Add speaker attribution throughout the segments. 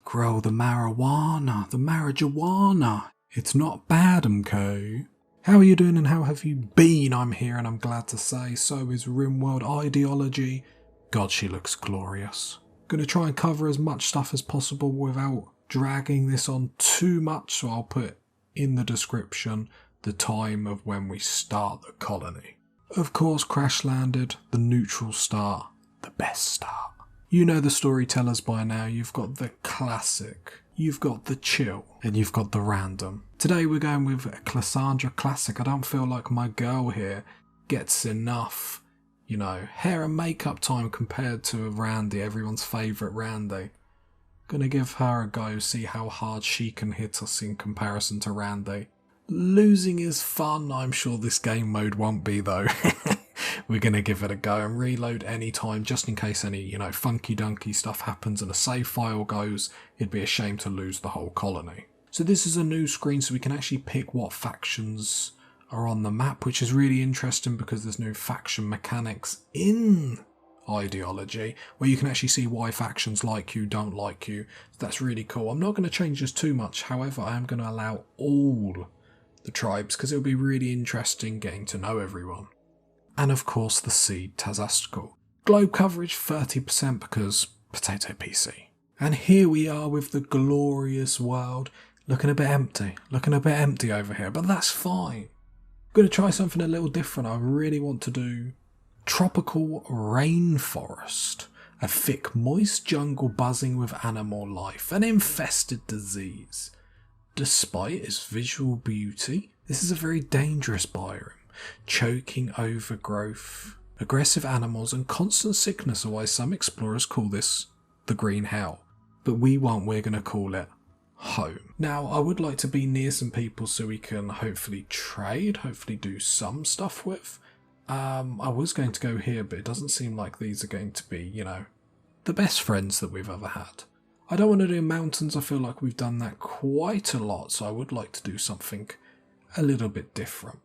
Speaker 1: Grow the marijuana. It's not bad, MK. How are you doing and how have you been? I'm here and I'm glad to say so is Rimworld Ideology. God, she looks glorious. Gonna try and cover as much stuff as possible without dragging this on too much, so I'll put in the description the time of when we start the colony. Of course, crash landed, the neutral start, the best start. You know the storytellers by now. You've got the classic, you've got the chill, and you've got the random. Today we're going with Cassandra Classic. I don't feel like my girl here gets enough, hair and makeup time compared to Randy, everyone's favourite Randy. Gonna give her a go, see how hard she can hit us in comparison to Randy. Losing is fun. I'm sure this game mode won't be though. We're going to give it a go and reload any time just in case any, funky dunky stuff happens and a save file goes. It'd be a shame to lose the whole colony. So this is a new screen so we can actually pick what factions are on the map, which is really interesting because there's new faction mechanics in Ideology where you can actually see why factions like you, don't like you. So that's really cool. I'm not going to change this too much. However, I am going to allow all the tribes because it'll be really interesting getting to know everyone. And of course the seed Tazastical. Globe coverage 30% because potato PC. And here we are with the glorious world. Looking a bit empty over here, but that's fine. I'm going to try something a little different. I really want to do tropical rainforest. A thick moist jungle buzzing with animal life. An infested disease. Despite its visual beauty, this is a very dangerous biome. Choking overgrowth, aggressive animals and constant sickness are why some explorers call this the green hell. But we won't, we're going to call it home. Now I would like to be near some people so we can hopefully trade, hopefully do some stuff with. I was going to go here but it doesn't seem like these are going to be, the best friends that we've ever had. I don't want to do mountains, I feel like we've done that quite a lot, so I would like to do something a little bit different.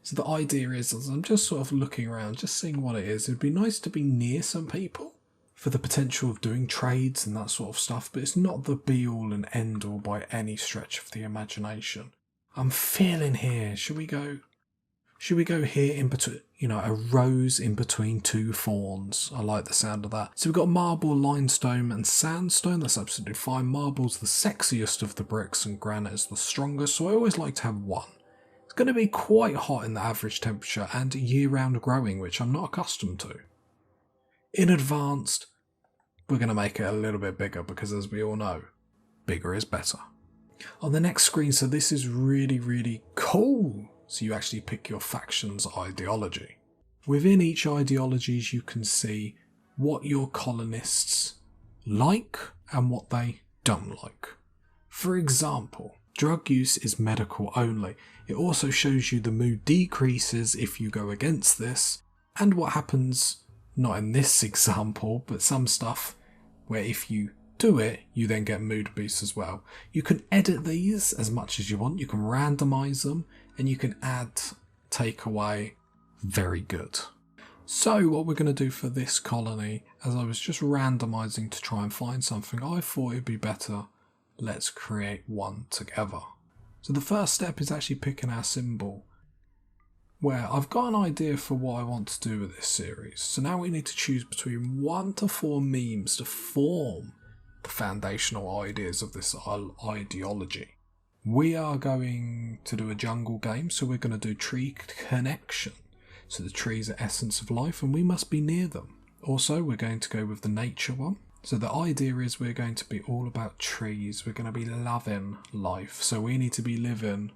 Speaker 1: So the idea is I'm just sort of looking around, just seeing what it is. It'd be nice to be near some people for the potential of doing trades and that sort of stuff, but it's not the be all and end all by any stretch of the imagination. I'm feeling here. Should we go here in between, a rose in between two thorns? I like the sound of that. So we've got marble, limestone and sandstone. That's absolutely fine. Marble's the sexiest of the bricks and granite is the strongest, so I always like to have one. It's going to be quite hot in the average temperature and year-round growing, which I'm not accustomed to. In advanced, we're going to make it a little bit bigger because, as we all know, bigger is better. On the next screen, so this is really, really cool. So you actually pick your faction's ideology. Within each ideologies, you can see what your colonists like and what they don't like. For example, drug use is medical only. It also shows you the mood decreases if you go against this, and what happens, not in this example, but some stuff where if you do it, you then get mood boosts as well. You can edit these as much as you want, you can randomize them, and you can add, take away, very good. So what we're going to do for this colony, as I was just randomizing to try and find something, I thought it'd be better, let's create one together. So the first step is actually picking our symbol, where I've got an idea for what I want to do with this series. So now we need to choose between 1 to 4 memes to form the foundational ideas of this ideology. We are going to do a jungle game, so we're going to do tree connection. So the trees are essence of life and we must be near them. Also, we're going to go with the nature one. So the idea is we're going to be all about trees. We're going to be loving life. So we need to be living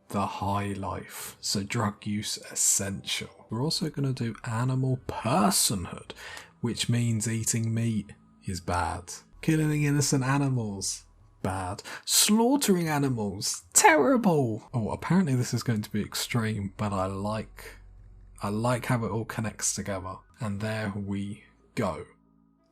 Speaker 1: the high life. So drug use essential. We're also going to do animal personhood, which means eating meat is bad. Killing innocent animals, bad. Slaughtering animals, terrible. Oh, apparently this is going to be extreme, but I like how it all connects together. And there we go.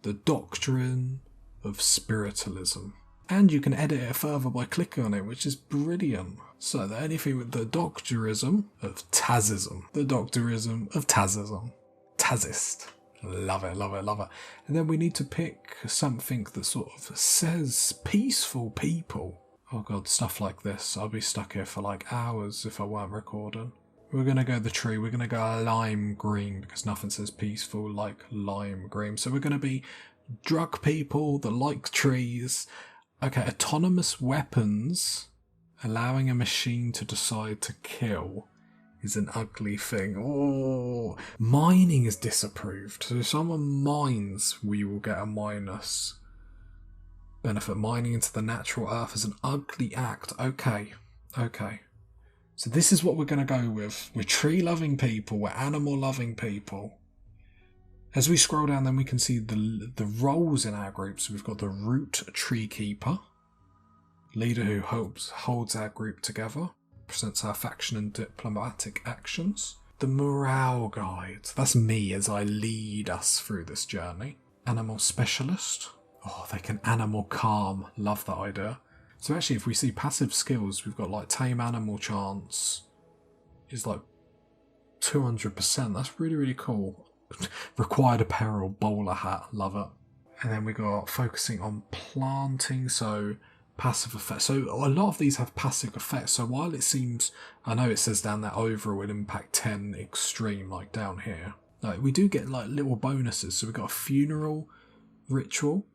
Speaker 1: The doctrine of spiritualism. And you can edit it further by clicking on it, which is brilliant. So the only thing with the doctorism of Tazism. The doctorism of Tazism. Tazist. Love it, love it, love it. And then we need to pick something that sort of says peaceful people. Oh god, stuff like this. I'll be stuck here for like hours if I weren't recording. We're going to go the tree. We're going to go lime green because nothing says peaceful like lime green. So we're going to be drug people that like trees. Okay, autonomous weapons. Allowing a machine to decide to kill is an ugly thing. Oh, mining is disapproved. So if someone mines, we will get a minus benefit. Mining into the natural earth is an ugly act. Okay. So this is what we're going to go with. We're tree-loving people. We're animal-loving people. As we scroll down, then we can see the roles in our group. So we've got the root tree keeper, leader who holds our group together, presents our faction and diplomatic actions. The morale guide. That's me as I lead us through this journey. Animal specialist. Oh, they can animal calm. Love that idea. So actually, if we see passive skills, we've got like tame animal chance is like 200%. That's really, really cool. Required apparel, bowler hat. Love it. And then we got focusing on planting. So passive effects. So a lot of these have passive effects. So while it seems, I know it says down there overall will impact 10 extreme, like down here. Like we do get like little bonuses. So we've got a funeral ritual.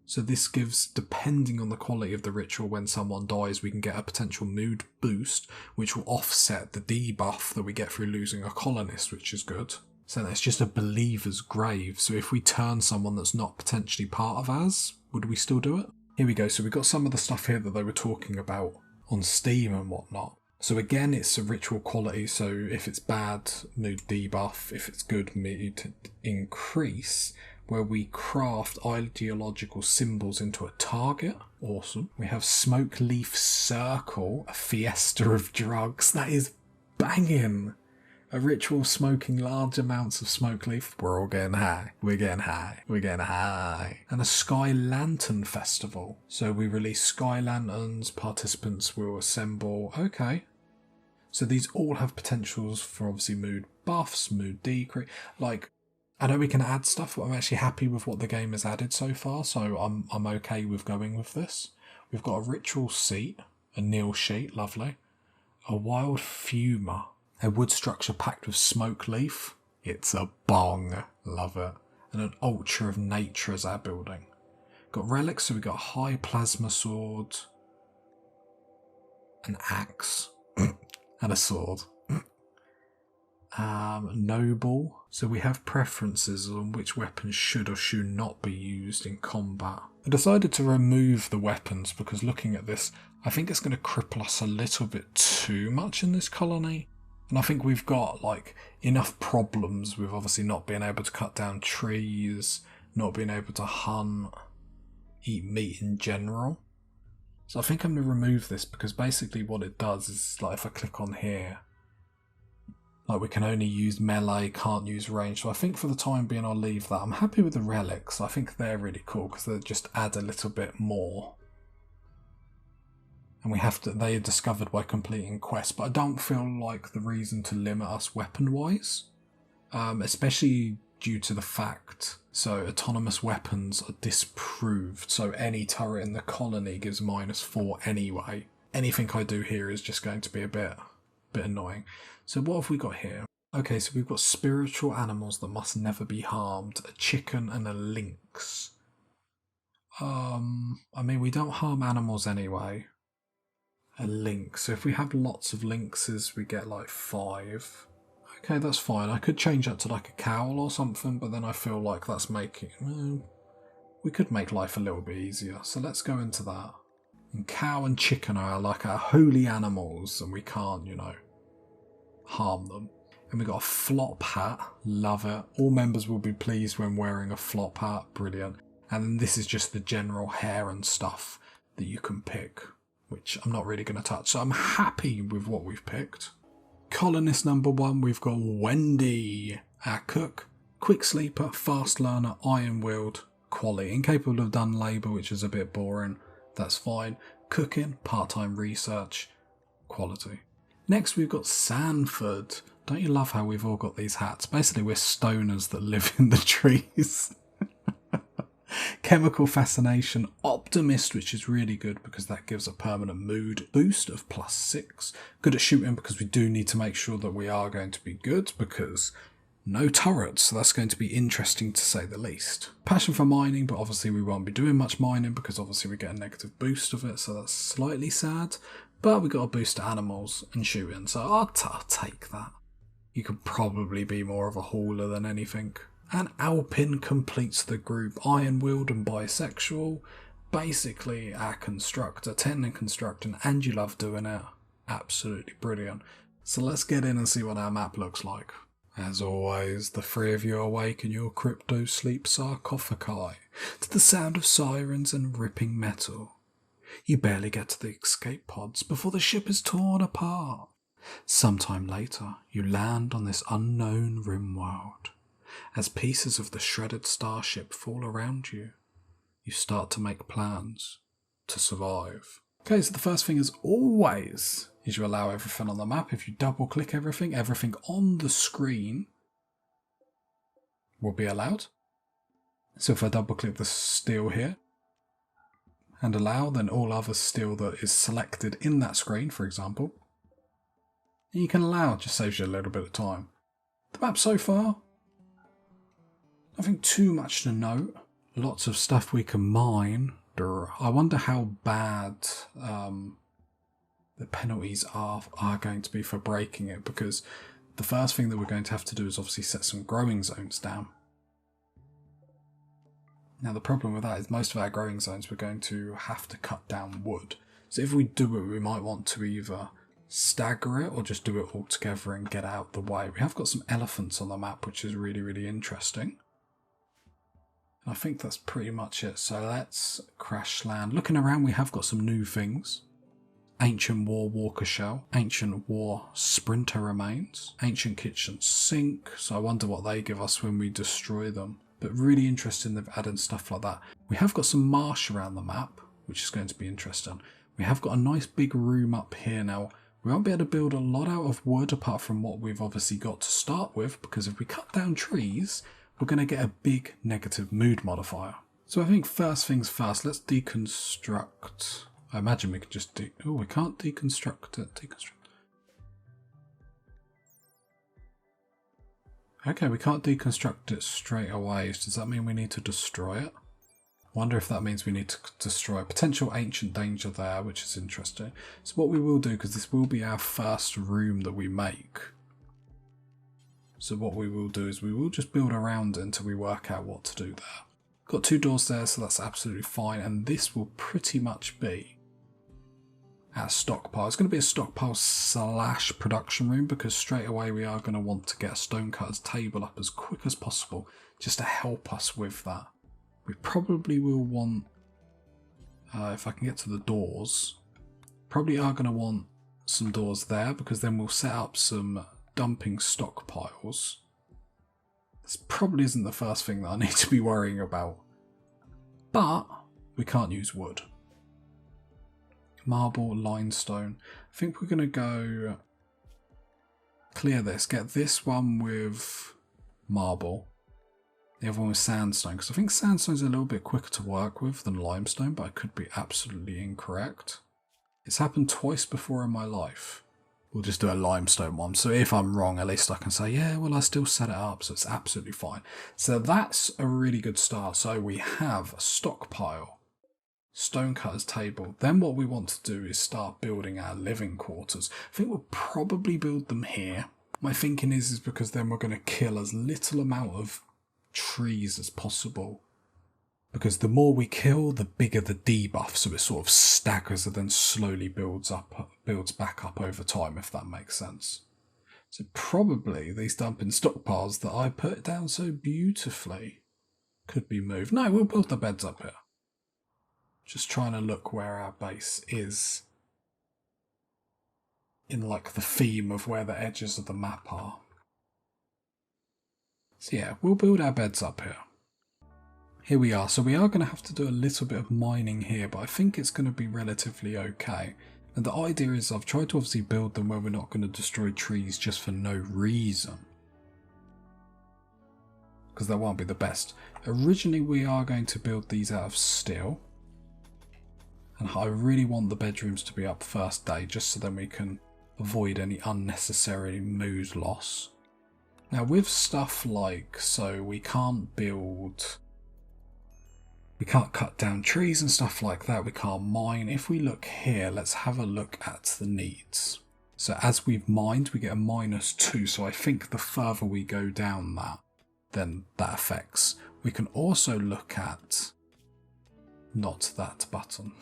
Speaker 1: So this gives, depending on the quality of the ritual, when someone dies, we can get a potential mood boost, which will offset the debuff that we get through losing a colonist, which is good. So that's just a believer's grave. So if we turn someone that's not potentially part of ours, would we still do it? Here we go. So we've got some of the stuff here that they were talking about on Steam and whatnot. So again, it's a ritual quality. So if it's bad, mood debuff. If it's good, mood increase. Where we craft ideological symbols into a target. Awesome. We have Smoke Leaf Circle, a fiesta of drugs. That is banging. A ritual smoking large amounts of smoke leaf. We're all getting high. We're getting high. We're getting high. And a Sky Lantern Festival. So we release Sky Lanterns. Participants will assemble. Okay. So these all have potentials for obviously mood buffs, mood decrease. Like, I know we can add stuff, but I'm actually happy with what the game has added so far, so I'm okay with going with this. We've got a ritual seat, a kneel sheet, lovely. A wild fumer, a wood structure packed with smoke leaf. It's a bong, love it. And an ultra of nature as our building. Got relics, so we got a high plasma sword, an axe, and a sword. Noble. So we have preferences on which weapons should or should not be used in combat. I decided to remove the weapons because looking at this, I think it's going to cripple us a little bit too much in this colony. And I think we've got like enough problems with obviously not being able to cut down trees, not being able to hunt, eat meat in general. So I think I'm going to remove this because basically what it does is like if I click on here, like we can only use melee, can't use range. So I think for the time being I'll leave that. I'm happy with the relics. I think they're really cool because they just add a little bit more. And they are discovered by completing quests. But I don't feel like the reason to limit us weapon-wise. Especially due to the fact, so autonomous weapons are disproved. So any turret in the colony gives -4 anyway. Anything I do here is just going to be a bit annoying. So what have we got here? Okay, so we've got spiritual animals that must never be harmed. A chicken and a lynx. I mean, we don't harm animals anyway. A lynx. So if we have lots of lynxes, we get like 5. Okay, that's fine. I could change that to like a cowl or something, but then I feel like that's making... we could make life a little bit easier. So let's go into that. And cow and chicken are like our holy animals, and we can't, harm them. And we got a flop hat. Love it. All members will be pleased when wearing a flop hat. Brilliant. And then this is just the general hair and stuff that you can pick, which I'm not really going to touch. So I'm happy with what we've picked. Colonist number 1, we've got Wendy, our cook. Quick sleeper, fast learner, iron-willed, quality. Incapable of done labour, which is a bit boring. That's fine. Cooking, part-time research, quality. Next we've got Sanford. Don't you love how we've all got these hats? Basically we're stoners that live in the trees. Chemical Fascination, Optimist, which is really good because that gives a permanent mood boost of +6. Good at shooting because we do need to make sure that we are going to be good because no turrets, so that's going to be interesting to say the least. Passion for mining, but obviously we won't be doing much mining because obviously we get a negative boost of it, so that's slightly sad. But we got a boost to animals and shooting, so I'll take that. You could probably be more of a hauler than anything. And Alpin completes the group. Iron-willed and bisexual. Basically our constructor, 10 and constructing, and you love doing it. Absolutely brilliant. So let's get in and see what our map looks like. As always, the three of you awake in your crypto sleep sarcophagi to the sound of sirens and ripping metal. You barely get to the escape pods before the ship is torn apart. Sometime later, you land on this unknown Rimworld. As pieces of the shredded starship fall around you, you start to make plans to survive. Okay, so the first thing as always is you allow everything on the map. If you double click everything on the screen will be allowed. So if I double click the steel here and allow, then all other steel that is selected in that screen, for example, you can allow. It just saves you a little bit of time. The map so far, nothing too much to note. Lots of stuff we can mine. I wonder how bad the penalties are going to be for breaking it, because the first thing that we're going to have to do is obviously set some growing zones down. Now the problem with that is most of our growing zones we're going to have to cut down wood. So if we do it, we might want to either stagger it or just do it all together and get out the way. We have got some elephants on the map, which is really, really interesting. And I think that's pretty much it. So let's crash land. Looking around, we have got some new things. Ancient War Walker Shell, Ancient War Sprinter Remains, Ancient Kitchen Sink. So I wonder what they give us when we destroy them. But really interesting they've added stuff like that. We have got some marsh around the map, which is going to be interesting. We have got a nice big room up here now. We won't be able to build a lot out of wood apart from what we've obviously got to start with, because if we cut down trees, we're going to get a big negative mood modifier. So I think first things first, let's deconstruct. I imagine we can just oh, we can't deconstruct it. Okay, we can't deconstruct it straight away. Does that mean we need to destroy it? Wonder if that means we need to destroy a potential ancient danger there, which is interesting. So what we will do, because this will be our first room that we make. So what we will do is we will just build around it until we work out what to do there. Got 2 doors there, so that's absolutely fine. And this will pretty much be our stockpile. It's going to be a stockpile / production room, because straight away we are going to want to get a stonecutter's table up as quick as possible just to help us with that. We probably will want, if I can get to the doors, probably are going to want some doors there, because then we'll set up some dumping stockpiles. This probably isn't the first thing that I need to be worrying about, but we can't use wood. Marble, limestone. I think we're going to go clear this, get this one with marble, the other one with sandstone, because I think sandstone's a little bit quicker to work with than limestone, but I could be absolutely incorrect. It's happened twice before in my life. We'll just do a limestone one, so if I'm wrong, at least I can say, yeah, well, I still set it up, so it's absolutely fine. So that's a really good start. So we have a stockpile, stonecutter's table. Then what we want to do is start building our living quarters. I think we'll probably build them here. My thinking is because then we're going to kill as little amount of trees as possible, because the more we kill, the bigger the debuff, so it sort of staggers and then slowly builds back up over time, if that makes sense. So probably these dumping stockpiles that I put down so beautifully could be moved. No, we'll build the beds up here. Just trying to look where our base is in like the theme of where the edges of the map are. So yeah, we'll build our beds up here. Here we are. So we are going to have to do a little bit of mining here, but I think it's going to be relatively okay. And the idea is I've tried to obviously build them where we're not going to destroy trees just for no reason, because that won't be the best. Originally we are going to build these out of steel, and I really want the bedrooms to be up first day just so then we can avoid any unnecessary mood loss. Now with stuff like, so we can't cut down trees and stuff like that, we can't mine. If we look here, let's have a look at the needs. So as we've mined, we get a -2, so I think the further we go down that, then that affects. We can also look at, not that button.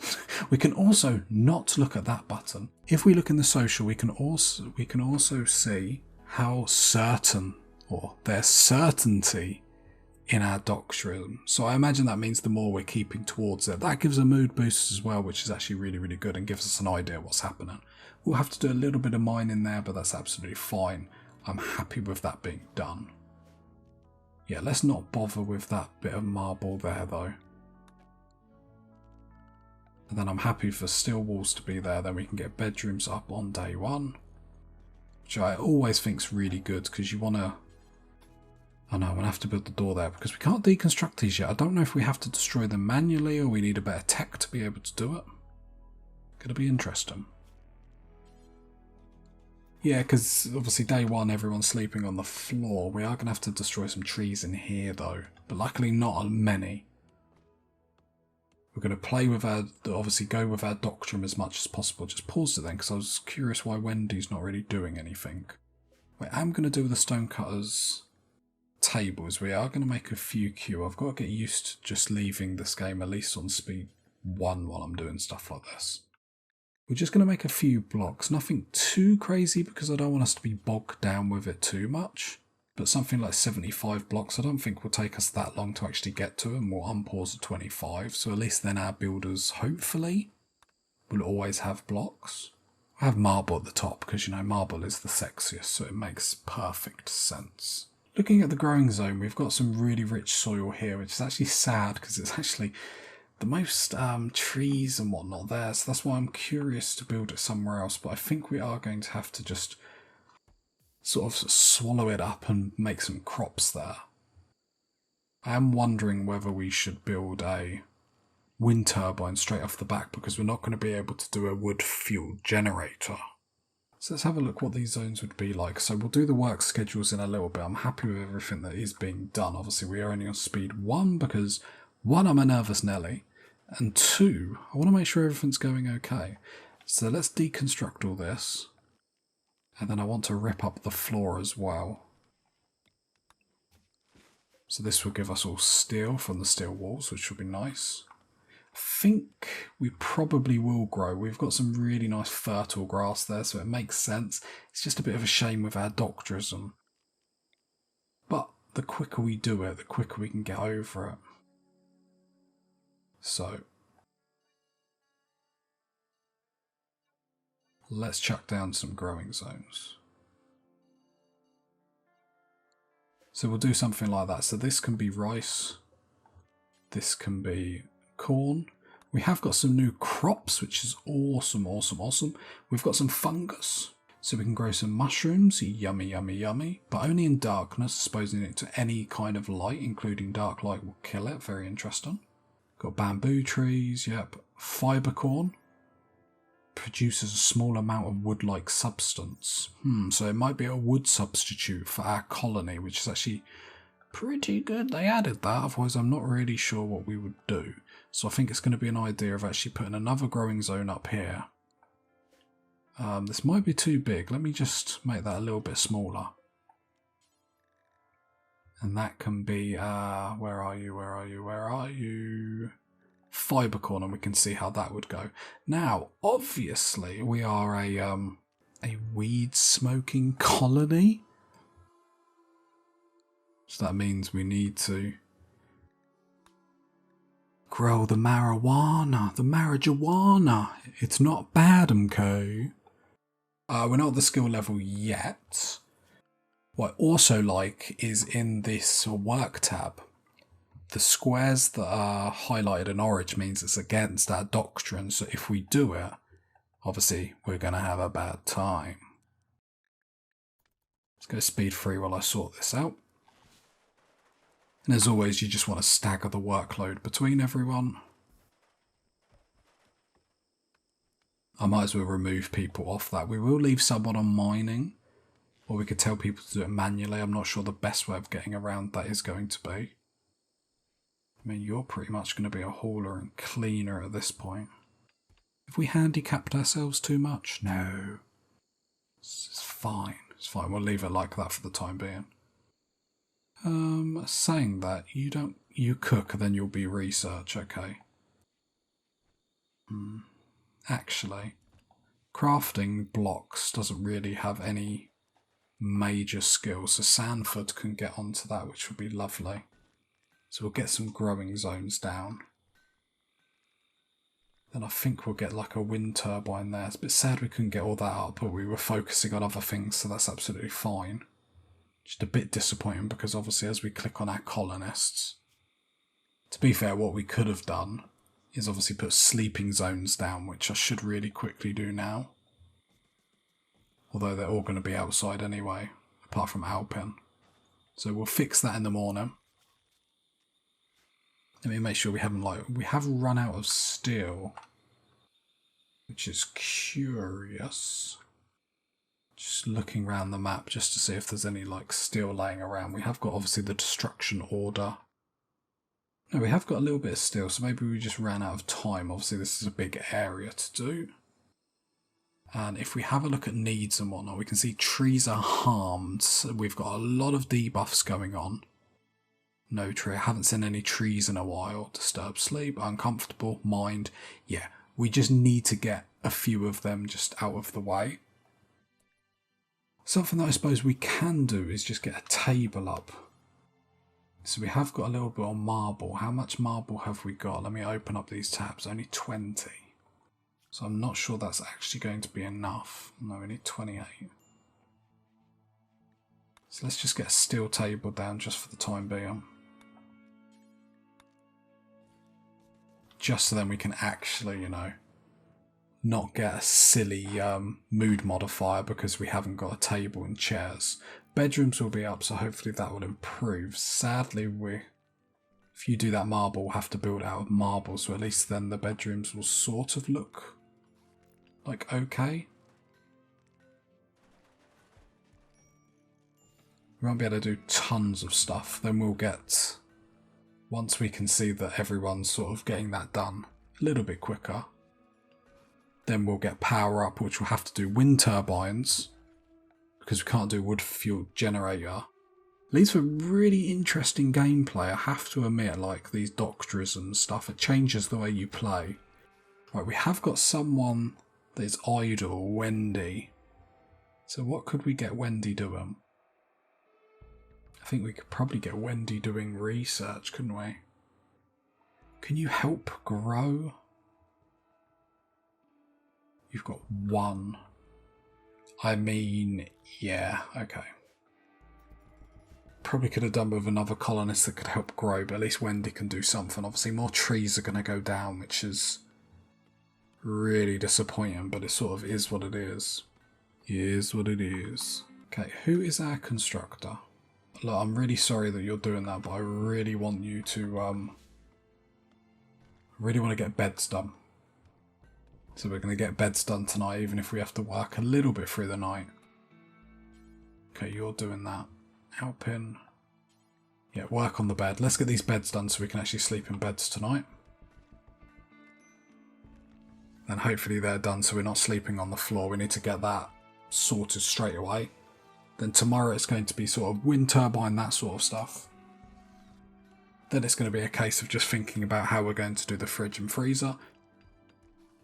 Speaker 1: We can also not look at that button. If we look in the social, we can also see how certain, or their certainty, in our doctrine. So I imagine that means the more we're keeping towards it. That gives a mood boost as well, which is actually really, really good and gives us an idea of what's happening. We'll have to do a little bit of mining there, but that's absolutely fine. I'm happy with that being done. Yeah, let's not bother with that bit of marble there though. And then I'm happy for steel walls to be there, then we can get bedrooms up on day 1. Which I always think's really good, because you want to... Oh no, I'm going to have to build the door there because we can't deconstruct these yet. I don't know if we have to destroy them manually or we need a better tech to be able to do it. Gonna be interesting. Yeah, because obviously day 1 everyone's sleeping on the floor. We are going to have to destroy some trees in here though, but luckily not many. We're going to play with our, obviously go with our doctrine as much as possible. Just pause it then because I was curious why Wendy's not really doing anything. What I am going to do with the stonecutters tables, we are going to make a few queue. I've got to get used to just leaving this game at least on speed 1 while I'm doing stuff like this. We're just going to make a few blocks, nothing too crazy because I don't want us to be bogged down with it too much, but something like 75 blocks I don't think will take us that long to actually get to, and we'll unpause at 25, so at least then our builders hopefully will always have blocks. I have marble at the top because, you know, marble is the sexiest, so it makes perfect sense. Looking at the growing zone, we've got some really rich soil here, which is actually sad because it's actually the most trees and whatnot there, so that's why I'm curious to build it somewhere else, but I think we are going to have to just sort of swallow it up and make some crops there. I am wondering whether we should build a wind turbine straight off the back because we're not going to be able to do a wood fuel generator. So let's have a look what these zones would be like. So we'll do the work schedules in a little bit. I'm happy with everything that is being done. Obviously we are only on speed 1 because 1, I'm a nervous Nelly, and 2, I want to make sure everything's going okay. So let's deconstruct all this, and then I want to rip up the floor as well. So this will give us all steel from the steel walls, which will be nice. I think we probably will grow. We've got some really nice fertile grass there, so it makes sense. It's just a bit of a shame with our doctorism. But the quicker we do it, the quicker we can get over it. So let's chuck down some growing zones. So we'll do something like that. So this can be rice. This can be corn. We have got some new crops, which is awesome, awesome, awesome. We've got some fungus, so we can grow some mushrooms. Yummy, yummy, yummy. But only in darkness. Exposing it to any kind of light, including dark light, will kill it. Very interesting. Got bamboo trees, yep. Fibre corn. Produces a small amount of wood-like substance. So it might be a wood substitute for our colony, which is actually pretty good. They added that, otherwise I'm not really sure what we would do. So I think it's going to be an idea of actually putting another growing zone up here. This might be too big. Let me just make that a little bit smaller. And that can be, where are you? Fibre corn, and we can see how that would go. Now, obviously, we are a weed smoking colony. So that means we need to grow the marijuana. It's not bad, MK. We're not at the skill level yet. What I also like is in this work tab, the squares that are highlighted in orange means it's against our doctrine. So if we do it, obviously we're going to have a bad time. Let's go speed 3 while I sort this out. And as always, you just want to stagger the workload between everyone. I might as well remove people off that. We will leave someone on mining, or we could tell people to do it manually. I'm not sure the best way of getting around that is going to be. I mean, you're pretty much going to be a hauler and cleaner at this point. Have we handicapped ourselves too much? No. It's fine. It's fine. We'll leave it like that for the time being. Saying that, you cook, then you'll be research, okay. Actually, crafting blocks doesn't really have any major skills, so Sanford can get onto that, which would be lovely. So we'll get some growing zones down. Then I think we'll get like a wind turbine there. It's a bit sad we couldn't get all that up, but we were focusing on other things, so that's absolutely fine. Just a bit disappointing because obviously as we click on our colonists, to be fair, what we could have done is obviously put sleeping zones down, which I should really quickly do now. Although they're all going to be outside anyway, apart from Alpin. So we'll fix that in the morning. Let me make sure we have run out of steel, which is curious. Just looking around the map just to see if there's any steel laying around. We have got obviously the destruction order. No, we have got a little bit of steel, so maybe we just ran out of time. Obviously this is a big area to do. And if we have a look at needs and whatnot, we can see trees are harmed. So we've got a lot of debuffs going on. No tree. I haven't seen any trees in a while. Disturb sleep, uncomfortable, mind. Yeah, we just need to get a few of them just out of the way. Something that I suppose we can do is just get a table up. So we have got a little bit on marble. How much marble have we got? Let me open up these tabs. Only 20. So I'm not sure that's actually going to be enough. No, we need 28. So let's just get a steel table down just for the time being. Just so then we can actually, not get a silly mood modifier because we haven't got a table and chairs. Bedrooms will be up, so hopefully that will improve. Sadly, if you do that marble, we'll have to build out of marble, so at least then the bedrooms will sort of look like okay. We won't be able to do tons of stuff. Then we'll get, once we can see that everyone's sort of getting that done a little bit quicker, then we'll get power up, which we'll have to do wind turbines because we can't do wood fuel generator. Leads to really interesting gameplay, I have to admit, like these doctrines and stuff. It changes the way you play. Right, we have got someone that is idle, Wendy. So what could we get Wendy doing? I think we could probably get Wendy doing research, couldn't we? Can you help grow? You've got 1. I mean, yeah, okay. Probably could have done with another colonist that could help grow, but at least Wendy can do something. Obviously more trees are going to go down, which is really disappointing, but it sort of is what it is. It is what it is. Okay, who is our constructor? Look, I'm really sorry that you're doing that, but I really want you to, really want to get beds done. So we're going to get beds done tonight, even if we have to work a little bit through the night. Okay, you're doing that. Alpin. Yeah, work on the bed. Let's get these beds done so we can actually sleep in beds tonight. Then hopefully they're done so we're not sleeping on the floor. We need to get that sorted straight away. Then tomorrow it's going to be sort of wind turbine, that sort of stuff. Then it's going to be a case of just thinking about how we're going to do the fridge and freezer.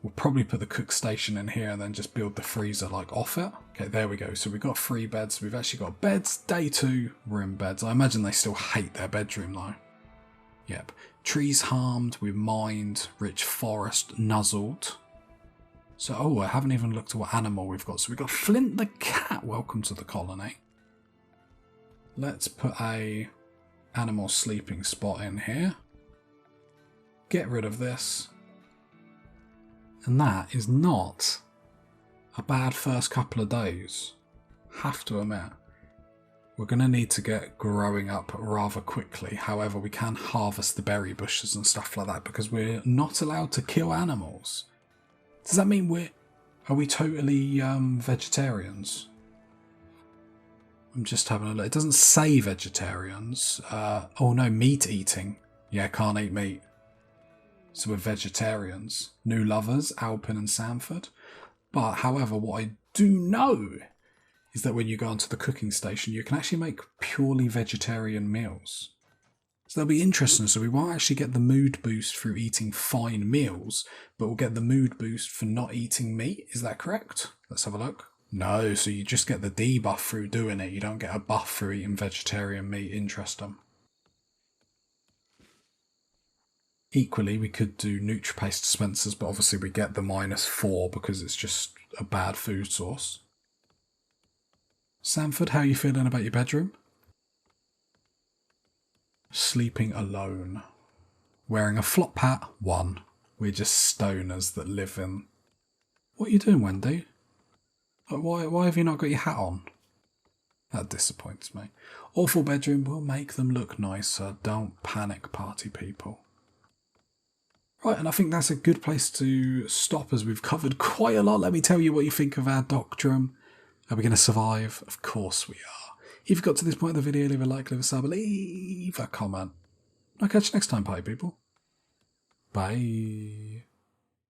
Speaker 1: We'll probably put the cook station in here and then just build the freezer off it. Okay, there we go. So we've got 3 beds. We've actually got beds. Day 2 room beds. I imagine they still hate their bedroom though. Yep. Trees harmed. We've mined. Rich forest nuzzled. So, oh, I haven't even looked at what animal we've got. So we've got Flint the cat. Welcome to the colony. Let's put a animal sleeping spot in here. Get rid of this. And that is not a bad first couple of days. Have to admit. We're going to need to get growing up rather quickly. However, we can harvest the berry bushes and stuff like that because we're not allowed to kill animals. Does that mean are we totally vegetarians? I'm just having a look. It doesn't say vegetarians. Oh no, meat eating. Yeah, can't eat meat. So we're vegetarians. New lovers, Alpin and Sanford. But however, what I do know is that when you go onto the cooking station, you can actually make purely vegetarian meals. So that'll be interesting. So we won't actually get the mood boost through eating fine meals, but we'll get the mood boost for not eating meat. Is that correct? Let's have a look. No, so you just get the debuff through doing it. You don't get a buff through eating vegetarian meat. Interesting. Equally, we could do NutriPaste dispensers, but obviously we get the -4 because it's just a bad food source. Sanford, how are you feeling about your bedroom? Sleeping alone. Wearing a flop hat, 1. We're just stoners that live in... What are you doing, Wendy? Why have you not got your hat on? That disappoints me. Awful bedroom will make them look nicer. Don't panic, party people. Right, and I think that's a good place to stop as we've covered quite a lot. Let me tell you what you think of our doctrine. Are we going to survive? Of course we are. If you've got to this point of the video, leave a like, leave a sub, leave a comment. I'll catch you next time, party people. Bye.